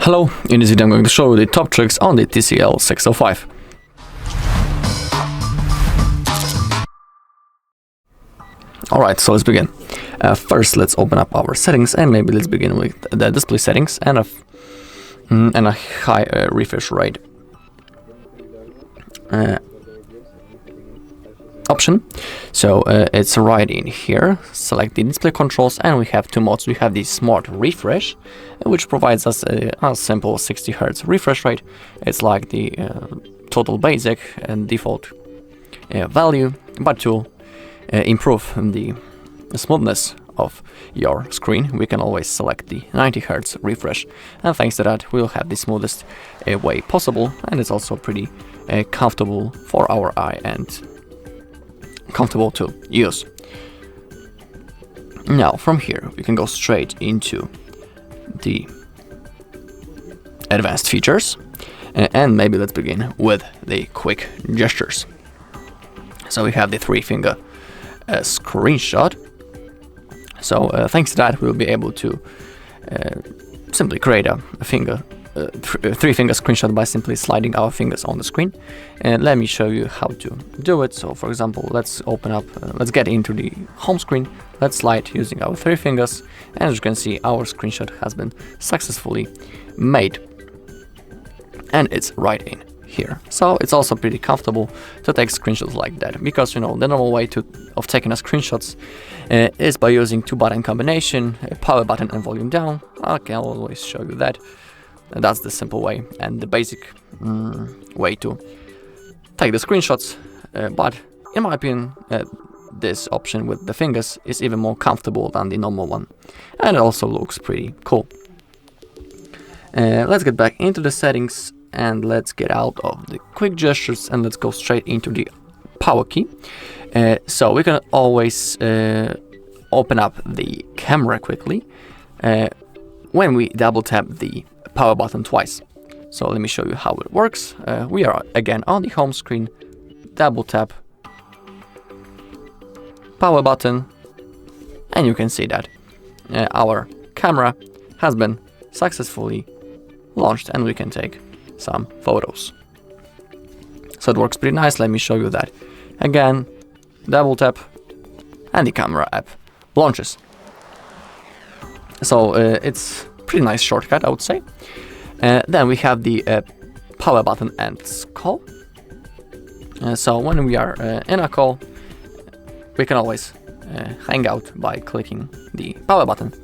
Hello, in this video I'm going to show you the top tricks on the TCL 605. Alright, so let's begin. First, let's open up our settings, and maybe let's begin with the display settings and a high refresh rate option. So it's right in here. Select the display controls, and we have two modes. We have the smart refresh, which provides us a simple 60 Hz refresh rate. It's like the total basic and default value, but to improve the smoothness of your screen, we can always select the 90 Hz refresh, and thanks to that we'll have the smoothest way possible, and it's also pretty comfortable for our eye and comfortable to use. Now from here we can go straight into the advanced features, and maybe let's begin with the quick gestures. So we have the 3-finger screenshot. So thanks to that we'll be able to simply create a 3-finger screenshot by simply sliding our fingers on the screen. And let me show you how to do it. So for example, let's open up, let's get into the home screen. Let's slide using our 3 fingers, and as you can see, our screenshot has been successfully made, and it's right in here. So it's also pretty comfortable to take screenshots like that, because you know the normal way of taking a screenshots is by using 2-button combination, power button and volume down. I can always show you that. That's the simple way and the basic way to take the screenshots, but in my opinion this option with the fingers is even more comfortable than the normal one, and it also looks pretty cool. Let's get back into the settings, and let's get out of the quick gestures, and let's go straight into the power key. So we can always open up the camera quickly when we double tap the power button twice. So let me show you how it works. We are again on the home screen, double tap power button, and you can see that our camera has been successfully launched, and we can take some photos. So it works pretty nice. Let me show you that again. Double tap and the camera app launches. So it's pretty nice shortcut, I would say. Then we have the power button ends call. So when we are in a call, we can always hang out by clicking the power button.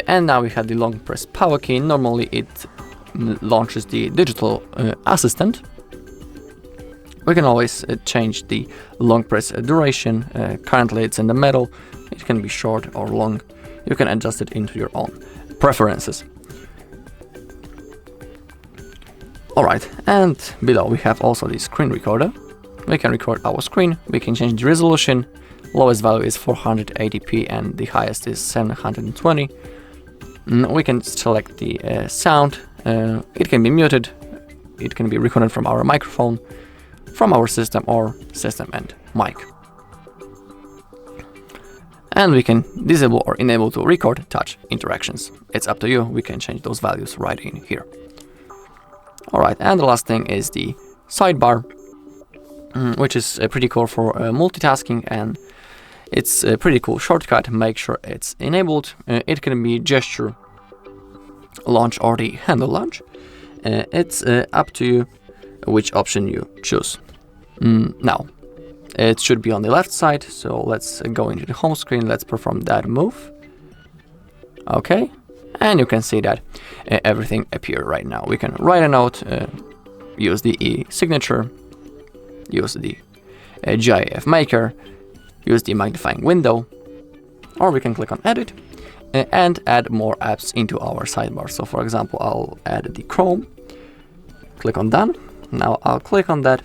And now we have the long press power key. Normally it launches the digital assistant. We can always change the long press duration. Currently it's in the middle. It can be short or long. You can adjust it into your own preferences. Alright, and below we have also the screen recorder. We can record our screen, we can change the resolution. Lowest value is 480p and the highest is 720. We can select the sound. It can be muted, it can be recorded from our microphone, from our system, or system and mic. And we can disable or enable to record touch interactions. It's up to you. We can change those values right in here. Alright, and the last thing is the sidebar, which is pretty cool for multitasking, and it's a pretty cool shortcut. Make sure it's enabled. It can be gesture launch or the handle launch. It's up to you which option you choose. Now, it should be on the left side, so let's go into the home screen. Let's perform that move. Okay, and you can see that everything appear right now. We can write a note, use the e-signature, use the GIF maker, use the magnifying window, or we can click on edit and add more apps into our sidebar. So for example, I'll add the Chrome, click on done. Now I'll click on that,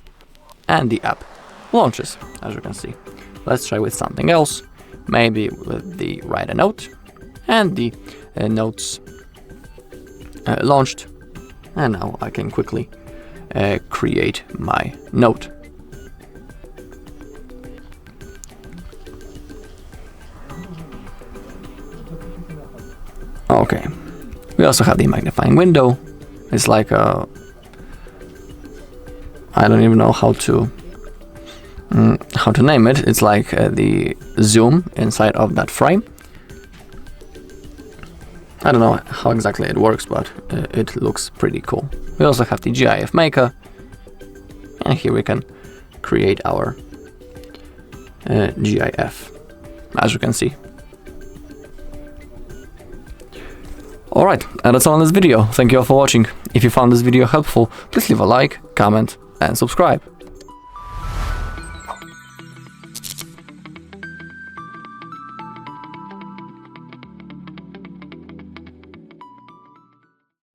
and the app launches, as you can see. Let's try with something else, maybe with the write a note, and the notes launched, and now I can quickly create my note. Okay, we also have the magnifying window, It's like a, I don't even know how to name it. It's like the zoom inside of that frame. I don't know how exactly it works, but it looks pretty cool. We also have the GIF maker, and here we can create our GIF, as you can see. Alright, and that's all in this video. Thank you all for watching. If you found this video helpful, please leave a like, comment, and subscribe.